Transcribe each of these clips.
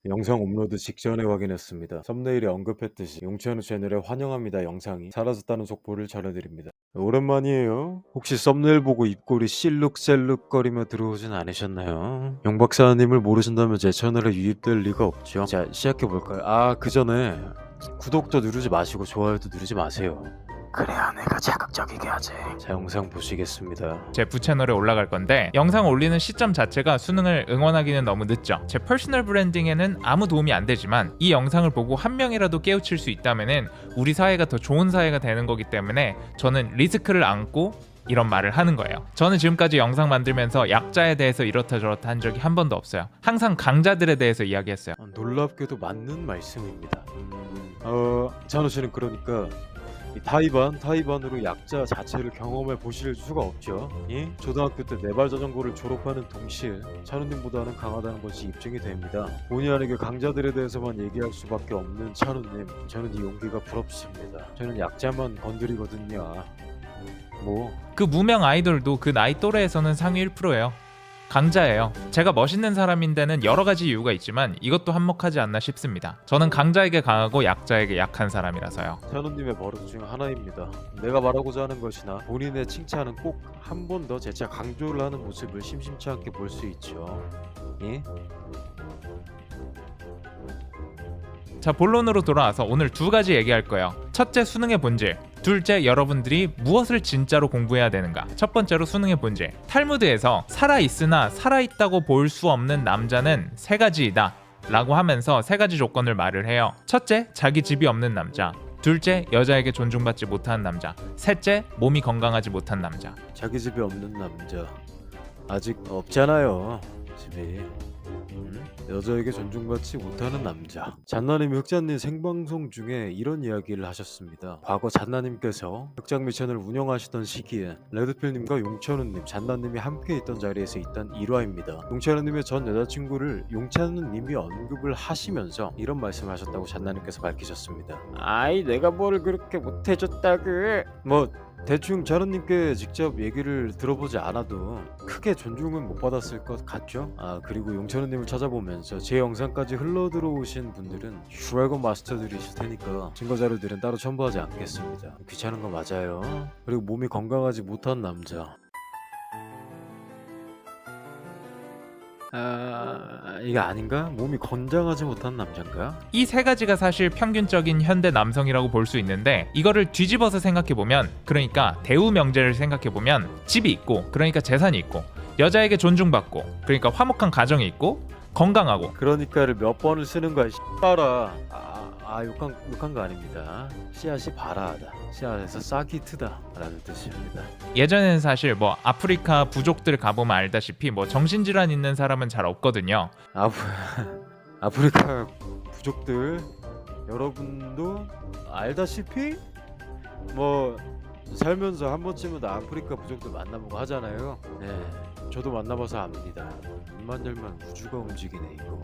영상 업로드 직전에 확인했습니다. 썸네일에 언급했듯이 용치현우 채널에 환영합니다 영상이 사라졌다는 속보를 전해드립니다. 오랜만이에요. 혹시 썸네일 보고 입꼬리 실룩셀룩거리며 들어오진 않으셨나요? 용 박사님을 모르신다면 제 채널에 유입될 리가 없죠. 자, 시작해볼까요? 그 전에 구독도 누르지 마시고 좋아요도 누르지 마세요. 그래야 내가 자극적이게 하지. 자, 영상 보시겠습니다. 제 부채널에 올라갈 건데 영상 올리는 시점 자체가 수능을 응원하기는 너무 늦죠. 제 퍼스널 브랜딩에는 아무 도움이 안 되지만 이 영상을 보고 한 명이라도 깨우칠 수 있다면은 우리 사회가 더 좋은 사회가 되는 거기 때문에 저는 리스크를 안고 이런 말을 하는 거예요. 저는 지금까지 영상 만들면서 약자에 대해서 이렇다 저렇다 한 적이 한 번도 없어요. 항상 강자들에 대해서 이야기했어요. 놀랍게도 맞는 말씀입니다. 찬호 씨는 그러니까 이 타이반으로 약자 자체를 경험해 보실 수가 없죠. 예? 초등학교 때 네발 자전거를 졸업하는 동시에 찬우님보다는 강하다는 것이 입증이 됩니다. 본의 아니게 강자들에 대해서만 얘기할 수밖에 없는 찬우님, 저는 이 용기가 부럽습니다. 저는 약자만 건드리거든요. 뭐 그 무명 아이돌도 그 나이 또래에서는 상위 1%예요. 강자예요. 제가 멋있는 사람인 데는 여러 가지 이유가 있지만 이것도 한몫하지 않나 싶습니다. 저는 강자에게 강하고 약자에게 약한 사람이라서요. 찬우님의 버릇 중 하나입니다. 내가 말하고자 하는 것이나 본인의 칭찬은 꼭 한 번 더 재차 강조를 하는 모습을 심심치 않게 볼 수 있죠. 예? 자, 본론으로 돌아와서 오늘 두 가지 얘기할 거예요. 첫째, 수능의 본질. 둘째, 여러분들이 무엇을 진짜로 공부해야 되는가. 첫 번째로 수능의 본질. 탈무드에서 살아있으나 살아있다고 볼 수 없는 남자는 세 가지이다 라고 하면서 세 가지 조건을 말을 해요. 첫째, 자기 집이 없는 남자. 둘째, 여자에게 존중받지 못하는 남자. 셋째, 몸이 건강하지 못한 남자. 자기 집이 없는 남자 아직 없잖아요. 집이. 여자에게 존중받지 못하는 남자. 잔나님이 흑잔님 생방송 중에 이런 이야기를 하셨습니다. 과거 잔나님께서 흑장미 채널 운영하시던 시기에 레드필님과 용찬우님, 잔나님이 함께 있던 자리에서 있던 일화입니다. 용찬우님의 전 여자친구를 용찬우님이 언급을 하시면서 이런 말씀을 하셨다고 잔나님께서 밝히셨습니다. 아이, 내가 뭘 그렇게 못해줬다그. 대충 자루님께 직접 얘기를 들어보지 않아도 크게 존중은 못 받았을 것 같죠? 그리고 용찬우님을 찾아보면서 제 영상까지 흘러들어오신 분들은 드래곤 마스터들이실 테니까 증거자료들은 따로 첨부하지 않겠습니다. 귀찮은 거 맞아요. 그리고 몸이 건강하지 못한 남자. 이게 아닌가? 몸이 건장하지 못한 남잔가? 이 세 가지가 사실 평균적인 현대 남성이라고 볼 수 있는데 이거를 뒤집어서 생각해보면, 그러니까 대우 명제를 생각해보면 집이 있고, 그러니까 재산이 있고, 여자에게 존중받고, 그러니까 화목한 가정이 있고, 건강하고. 그러니까를 몇 번을 쓰는 거야. 씨발아. 욕한 거 아닙니다. 씨앗이 바라하다. 씨앗에서 싹이 트다 라는 뜻입니다. 예전에는 사실 뭐 아프리카 부족들 가보면 알다시피 뭐 정신질환 있는 사람은 잘 없거든요. 아프리카 부족들 여러분도 알다시피 뭐 살면서 한 번쯤은 아프리카 부족들 만나보고 하잖아요. 네, 저도 만나봐서 압니다. 입만 열면 우주가 움직이네 이거.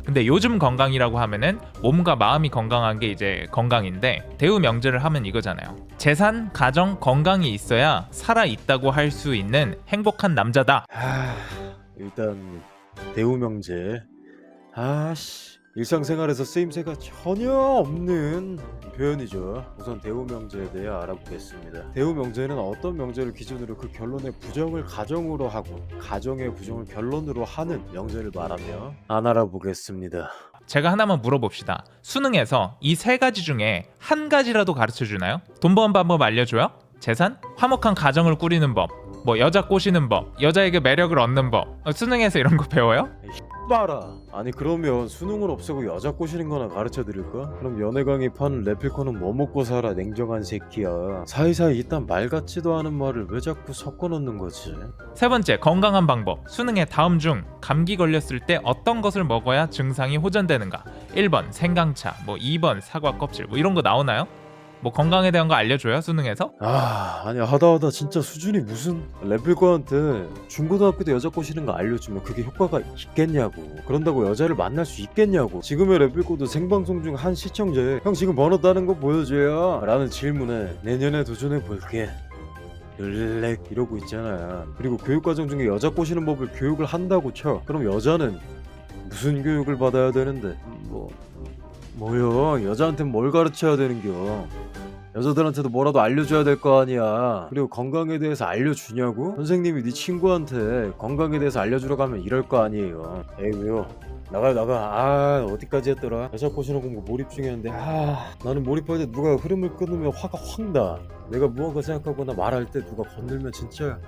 근데 요즘 건강이라고 하면은 몸과 마음이 건강한 게 이제 건강인데, 대우 명제를 하면 이거잖아요. 재산, 가정, 건강이 있어야 살아 있다고 할 수 있는 행복한 남자다. 일단 대우 명제. 일상생활에서 쓰임새가 전혀 없는 표현이죠. 우선 대우 명제에 대해 알아보겠습니다. 대우 명제는 어떤 명제를 기준으로 그 결론의 부정을 가정으로 하고 가정의 부정을 결론으로 하는 명제를 말하며 알아보겠습니다. 제가 하나만 물어봅시다. 수능에서 이 세 가지 중에 한 가지라도 가르쳐 주나요? 돈 버는 방법 알려줘요? 재산? 화목한 가정을 꾸리는 법, 뭐 여자 꼬시는 법, 여자에게 매력을 얻는 법. 수능에서 이런 거 배워요? 봐라. 아니 그러면 수능을 없애고 여자 꼬시는 거나 가르쳐 드릴까? 그럼 연애 강의 파는 레필코는 뭐 먹고 살아, 냉정한 새끼야. 사이사이 이딴 말 같지도 않은 말을 왜 자꾸 섞어 넣는 거지? 세 번째, 건강한 방법. 수능에 다음 중 감기 걸렸을 때 어떤 것을 먹어야 증상이 호전되는가? 1번 생강차, 뭐 2번 사과 껍질, 뭐 이런 거 나오나요? 뭐 건강에 대한 거 알려줘요 수능에서? 아니 하다 진짜 수준이 무슨. 레필코한테 중고등학교 때 여자 꼬시는 거 알려주면 그게 효과가 있겠냐고. 그런다고 여자를 만날 수 있겠냐고. 지금의 레필코도 생방송 중 한 시청자에 형 지금 번호 따는 거 보여줘요 라는 질문에 내년에 도전해 볼게 릴렉 이러고 있잖아. 그리고 교육과정 중에 여자 꼬시는 법을 교육을 한다고 쳐. 그럼 여자는 무슨 교육을 받아야 되는데? 뭐요? 여자한테 뭘 가르쳐야 되는겨? 여자들한테도 뭐라도 알려줘야 될 거 아니야. 그리고 건강에 대해서 알려주냐고? 선생님이 네 친구한테 건강에 대해서 알려주라고 하면 이럴 거 아니에요. 에이구요. 나가. 어디까지 했더라? 여자 꼬시는 공부 몰입 중이었는데 나는 몰입할 때 누가 흐름을 끊으면 화가 확 나. 내가 무언가 생각하거나 말할 때 누가 건들면 진짜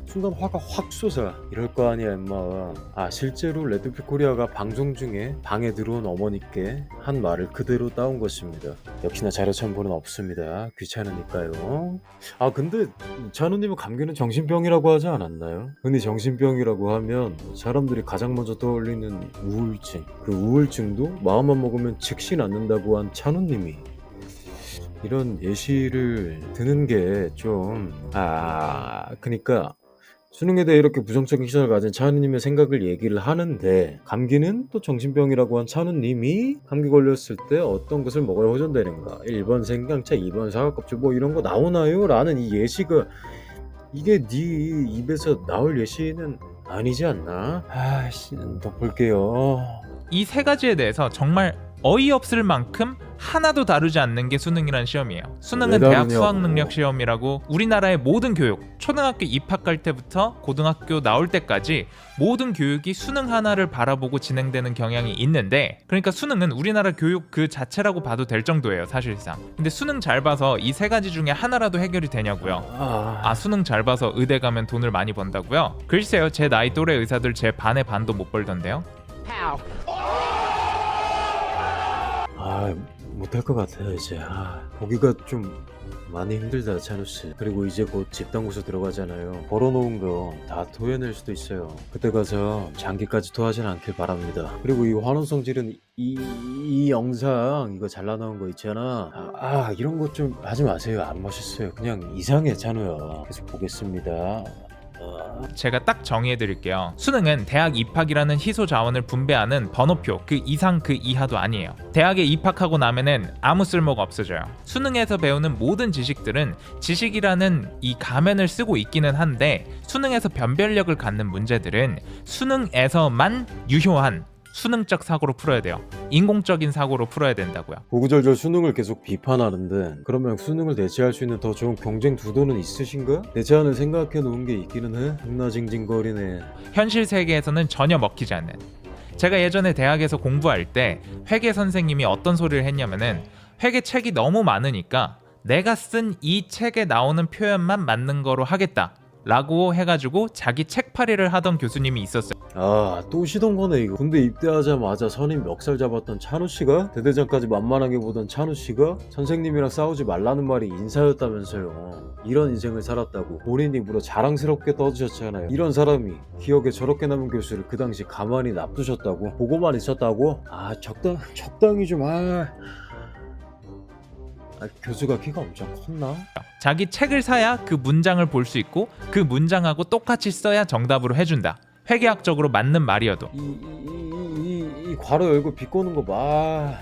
순간 화가 확 솟아. 이럴 거 아니야 임마. 실제로 레드필 코리아가 방송 중에 방에 들어온 어머니께 한 말을 그대로 따온 것입니다. 역시나 자료 첨부는 없습니다. 귀찮으니까요. 근데 찬우님은 감기는 정신병이라고 하지 않았나요? 근데 정신병이라고 하면 사람들이 가장 먼저 떠올리는 우울증. 그 우울증도 마음만 먹으면 즉시 낫는다고 한 찬우님이 이런 예시를 드는 게 좀 그니까 수능에 대해 이렇게 부정적인 시선을 가진 찬우님의 생각을 얘기를 하는데, 감기는 또 정신병이라고 한 찬우님이 감기 걸렸을 때 어떤 것을 먹어야 호전되는가, 1번 생강차, 2번 사과껍질 이런 거 나오나요? 라는 이 예시가, 이게 네 입에서 나올 예시는 아니지 않나? 더 볼게요. 이 세 가지에 대해서 정말 어이없을 만큼 하나도 다르지 않는 게 수능이란 시험이에요. 수능은 왜 대학 다르냐고. 수학능력 시험이라고 우리나라의 모든 교육, 초등학교 입학할 때부터 고등학교 나올 때까지 모든 교육이 수능 하나를 바라보고 진행되는 경향이 있는데, 그러니까 수능은 우리나라 교육 그 자체라고 봐도 될 정도예요, 사실상. 근데 수능 잘 봐서 이 세 가지 중에 하나라도 해결이 되냐고요? 수능 잘 봐서 의대 가면 돈을 많이 번다고요? 글쎄요, 제 나이 또래 의사들 제 반의 반도 못 벌던데요. 못할 것 같아요 이제. 보기가 좀 많이 힘들다 찬우씨. 그리고 이제 곧 집단고소 들어가잖아요. 벌어놓은 거 다 토해낼 수도 있어요. 그때 가서 장기까지 토하진 않길 바랍니다. 그리고 이 환원 성질은 이 영상 이거 잘 나온 거 있잖아. 이런 거 좀 하지 마세요. 안 멋있어요. 그냥 이상해 찬우야. 계속 보겠습니다. 제가 딱 정의해드릴게요. 수능은 대학 입학이라는 희소 자원을 분배하는 번호표, 그 이상 그 이하도 아니에요. 대학에 입학하고 나면은 아무 쓸모가 없어져요. 수능에서 배우는 모든 지식들은 지식이라는 이 가면을 쓰고 있기는 한데, 수능에서 변별력을 갖는 문제들은 수능에서만 유효한 수능적 사고로 풀어야 돼요. 인공적인 사고로 풀어야 된다고요. 구구절절 수능을 계속 비판하는데, 그러면 수능을 대체할 수 있는 더 좋은 경쟁 구도는 있으신가? 대체하는 생각해 놓은 게 있기는 해. 흥나징징거리네. 현실 세계에서는 전혀 먹히지 않는. 제가 예전에 대학에서 공부할 때 회계 선생님이 어떤 소리를 했냐면은, 회계 책이 너무 많으니까 내가 쓴 이 책에 나오는 표현만 맞는 거로 하겠다 라고 해가지고 자기 책팔이를 하던 교수님이 있었어요. 또 시던 거네 이거. 군대 입대하자마자 선임 멱살 잡았던 찬우씨가, 대대장까지 만만하게 보던 찬우씨가 선생님이랑 싸우지 말라는 말이 인사였다면서요. 이런 인생을 살았다고 본인 입으로 자랑스럽게 떠드셨잖아요. 이런 사람이 기억에 저렇게 남은 교수를 그 당시 가만히 놔두셨다고? 보고만 있었다고? 적당히 좀 교수가 키가 엄청 컸나? 자기 책을 사야 그 문장을 볼 수 있고 그 문장하고 똑같이 써야 정답으로 해준다. 회계학적으로 맞는 말이어도. 이 괄호 열고 비꼬는 거 봐.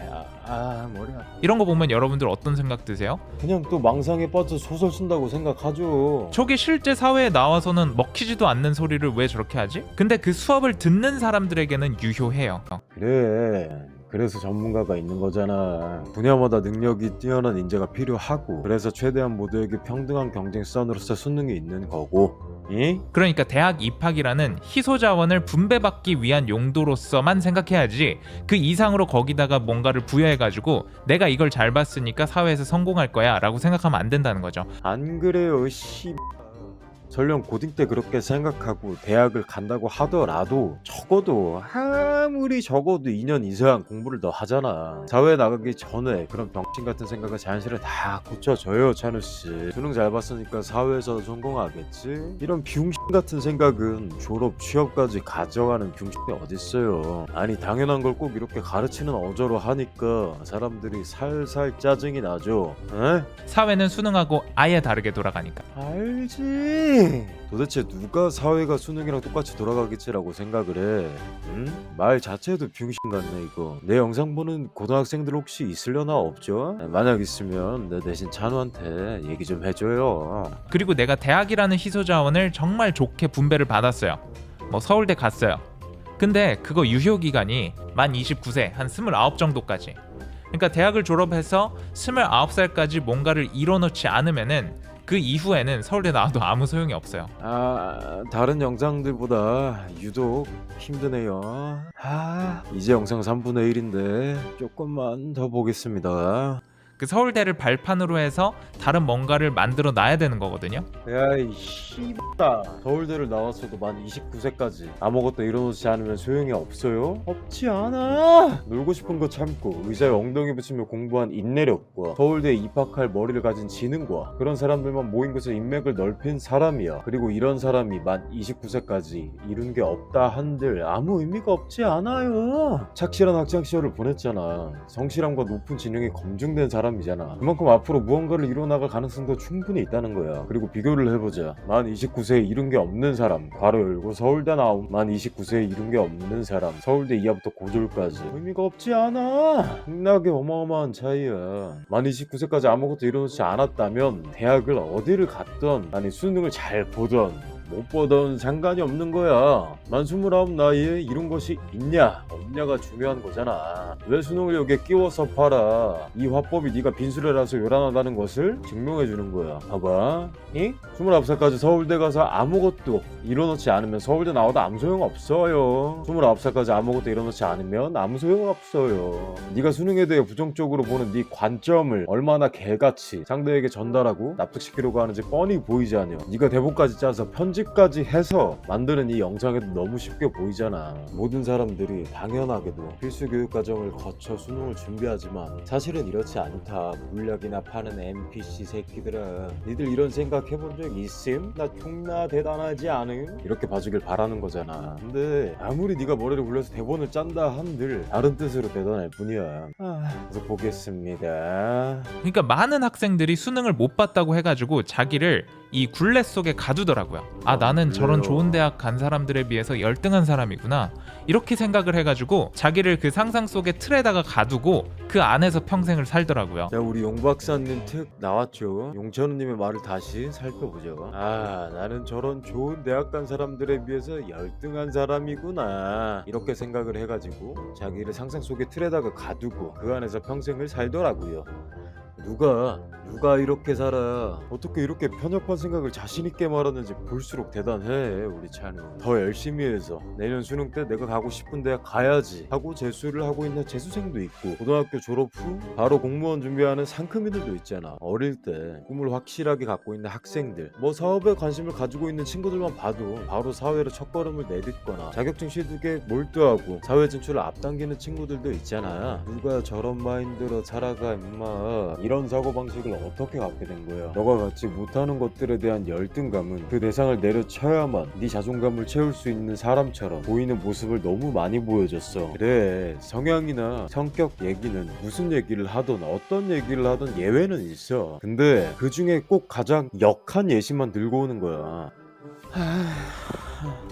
머리야. 이런 거 보면 여러분들 어떤 생각 드세요? 그냥 또 망상에 빠져 소설 쓴다고 생각하죠. 저게 실제 사회에 나와서는 먹히지도 않는 소리를 왜 저렇게 하지? 근데 그 수업을 듣는 사람들에게는 유효해요. 그래. 그래서 전문가가 있는 거잖아. 분야마다 능력이 뛰어난 인재가 필요하고, 그래서 최대한 모두에게 평등한 경쟁선으로서 수능이 있는 거고. 그러니까 대학 입학이라는 희소 자원을 분배받기 위한 용도로서만 생각해야지, 그 이상으로 거기다가 뭔가를 부여해가지고 내가 이걸 잘 봤으니까 사회에서 성공할 거야 라고 생각하면 안 된다는 거죠. 안 그래요 설령 고딩 때 그렇게 생각하고 대학을 간다고 하더라도 아무리 적어도 2년 이상 공부를 더 하잖아. 사회에 나가기 전에 그런 병신 같은 생각은 자연스레 다 고쳐져요. 찬우씨, 수능 잘 봤으니까 사회에서 성공하겠지? 이런 병신 같은 생각은 졸업 취업까지 가져가는 병신이 어딨어요. 아니, 당연한 걸 꼭 이렇게 가르치는 어조로 하니까 사람들이 살살 짜증이 나죠. 에? 사회는 수능하고 아예 다르게 돌아가니까. 알지. 도대체 누가 사회가 수능이랑 똑같이 돌아가겠지라고 생각을 해? 말 자체도 병신 같네 이거. 내 영상 보는 고등학생들 혹시 있으려나? 없죠? 만약 있으면 내 대신 찬우한테 얘기 좀 해줘요. 그리고 내가 대학이라는 희소 자원을 정말 좋게 분배를 받았어요. 서울대 갔어요. 근데 그거 유효 기간이 만 29세 한 29 정도까지. 그러니까 대학을 졸업해서 29살까지 뭔가를 이뤄놓지 않으면은 그 이후에는 서울대 나와도 아무 소용이 없어요. 다른 영상들보다 유독 힘드네요. 이제 영상 3분의 1인데 조금만 더 보겠습니다. 그 서울대를 발판으로 해서 다른 뭔가를 만들어 놔야 되는 거거든요. 야이 씨X다. 서울대를 나왔어도 만 29세까지 아무것도 이뤄놓지 않으면 소용이 없어요? 없지 않아. 놀고 싶은 거 참고 의자에 엉덩이 붙이며 공부한 인내력과 서울대에 입학할 머리를 가진 지능과 그런 사람들만 모인 곳에 인맥을 넓힌 사람이야. 그리고 이런 사람이 만 29세까지 이룬 게 없다 한들 아무 의미가 없지 않아요. 착실한 학창 시절을 보냈잖아. 성실함과 높은 지능이 검증된 사람이잖아. 그만큼 앞으로 무언가를 이뤄나갈 가능성도 충분히 있다는 거야. 그리고 비교를 해보자. 만 29세에 이룬 게 없는 사람 괄호 열고 서울대 나온 만 29세에 이룬 게 없는 사람 서울대 이하부터 고졸까지 의미가 없지 않아. 극락의 어마어마한 차이야. 만 29세까지 아무것도 이뤄놓지 않았다면 대학을 어디를 갔던 아니 수능을 잘 보던 못 보던 상관이 없는 거야. 만 29 나이에 이룬 것이 있냐 없냐가 중요한 거잖아. 왜 수능을 여기에 끼워서 팔아. 이 화법이 네가 빈수레라서 요란하다는 것을 증명해주는 거야. 봐봐. 29살까지 서울대 가서 아무것도 이뤄놓지 않으면 서울대 나와도 아무 소용 없어요. 29살까지 아무것도 이뤄놓지 않으면 아무 소용 없어요. 네가 수능에 대해 부정적으로 보는 네 관점을 얼마나 개같이 상대에게 전달하고 납득시키려고 하는지 뻔히 보이지 않냐. 네가 대본까지 짜서 편집까지 해서 만드는 이 영상에도 너무 쉽게 보이잖아. 모든 사람들이 당연하게도 필수 교육 과정을 거쳐 수능을 준비하지만 사실은 이렇지 않다. 물약이나 파는 NPC 새끼들아. 니들 이런 생각 해본 적 있음? 나 존나 대단하지 않음? 이렇게 봐주길 바라는 거잖아. 근데 아무리 네가 머리를 굴려서 대본을 짠다 한들 다른 뜻으로 대단할 뿐이야. 그래서 보겠습니다. 그러니까 많은 학생들이 수능을 못 봤다고 해가지고 자기를 이 굴레 속에 가두더라고요. 나는 저런 좋은 대학 간 사람들에 비해서 열등한 사람이구나 이렇게 생각을 해가지고 자기를 그 상상 속의 틀에다가 가두고 그 안에서 평생을 살더라고요. 자, 우리 용 박사님 특 나왔죠. 용천우님의 말을 다시 살펴보죠. 나는 저런 좋은 대학 간 사람들에 비해서 열등한 사람이구나 이렇게 생각을 해가지고 자기를 상상 속의 틀에다가 가두고 그 안에서 평생을 살더라고요. 누가 이렇게 살아. 어떻게 이렇게 편협한 생각을 자신있게 말하는지 볼수록 대단해. 우리 찬우 더 열심히 해서 내년 수능 때 내가 가고 싶은 대학 가야지 하고 재수를 하고 있는 재수생도 있고 고등학교 졸업 후 바로 공무원 준비하는 상큼이들도 있잖아. 어릴 때 꿈을 확실하게 갖고 있는 학생들 뭐 사업에 관심을 가지고 있는 친구들만 봐도 바로 사회로 첫걸음을 내딛거나 자격증 취득에 몰두하고 사회 진출을 앞당기는 친구들도 있잖아. 누가 저런 마인드로 살아가 임마. 이런 사고방식을 어떻게 갖게 된 거야. 너가 갖지 못하는 것들에 대한 열등감은 그 대상을 내려쳐야만 네 자존감을 채울 수 있는 사람처럼 보이는 모습을 너무 많이 보여줬어. 그래 성향이나 성격 얘기는 무슨 얘기를 하든 어떤 얘기를 하든 예외는 있어. 근데 그 중에 꼭 가장 역한 예시만 들고 오는 거야.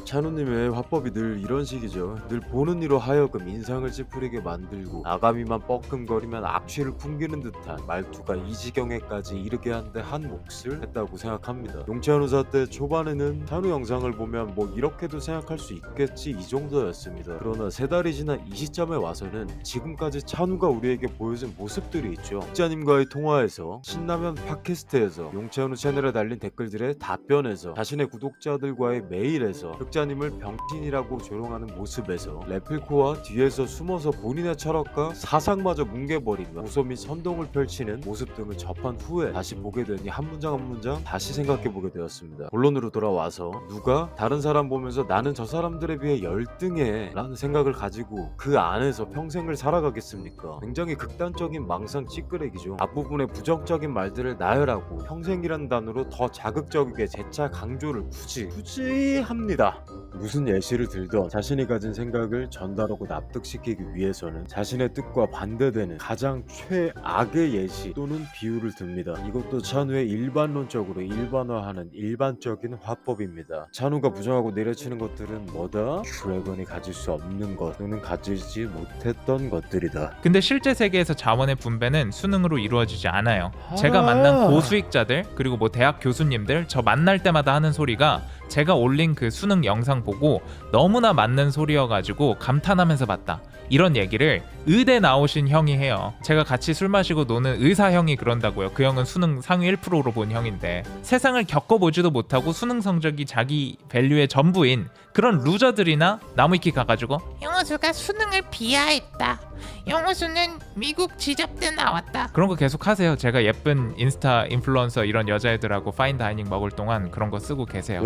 찬우님의 화법이 늘 이런 식이죠. 늘 보는 이로 하여금 인상을 찌푸리게 만들고 아가미만 뻐끔거리면 악취를 풍기는 듯한 말투가 이 지경에까지 이르게 한데 한 몫을 했다고 생각합니다. 용찬우 사태 초반에는 찬우 영상을 보면 뭐 이렇게도 생각할 수 있겠지 이 정도였습니다. 그러나 세 달이 지난 이 시점에 와서는 지금까지 찬우가 우리에게 보여준 모습들이 있죠. 흑자님과의 통화에서 신라면 팟캐스트에서 용찬우 채널에 달린 댓글들의 답변에서 자신의 구독자들과의 메일에서 흑자님을 병신이라고 조롱하는 모습에서 레플코와 뒤에서 숨어서 본인의 철학과 사상마저 뭉개버리며 고소 및 선동을 펼치는 모습 등을 접한 후에 다시 보게 되니 한 문장 한 문장 다시 생각해보게 되었습니다. 본론으로 돌아와서 누가 다른 사람 보면서 나는 저 사람들에 비해 열등해 라는 생각을 가지고 그 안에서 평생을 살아가겠습니까? 굉장히 극단적인 망상 찌끄레기죠. 앞부분에 부정적인 말들을 나열하고 평생이라는 단어로 더 자극적이게 재차 강조를 굳이 합니다. 무슨 예시를 들던 자신이 가진 생각을 전달하고 납득시키기 위해서는 자신의 뜻과 반대되는 가장 최악의 예시 또는 비유를 듭니다. 이것도 찬우의 일반론적으로 일반화하는 일반적인 화법입니다. 찬우가 부정하고 내려치는 것들은 뭐다? 드래곤이 가질 수 없는 것 또는 가지지 못했던 것들이다. 근데 실제 세계에서 자원의 분배는 수능으로 이루어지지 않아요. 제가 만난 고수익자들 그리고 뭐 대학 교수님들 저 만날 때마다 하는 소리가 제가 올린 그 수능 영상 보고 너무나 맞는 소리여가지고 감탄하면서 봤다. 이런 얘기를 의대 나오신 형이 해요. 제가 같이 술 마시고 노는 의사 형이 그런다고요. 그 형은 수능 상위 1%로 본 형인데 세상을 겪어보지도 못하고 수능 성적이 자기 밸류의 전부인 그런 루저들이나 나무위키 가가지고 영어수가 수능을 비하했다. 영어수는 미국 지잡대 나왔다. 그런 거 계속 하세요. 제가 예쁜 인스타 인플루언서 이런 여자애들하고 파인 다이닝 먹을 동안 그런 거 쓰고 계세요.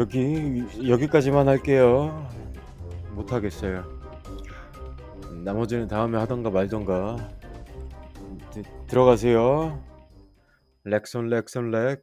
여기까지만 할게요. 못 하겠어요. 나머지는 다음에 하던가 말던가. 들어가세요. 렉.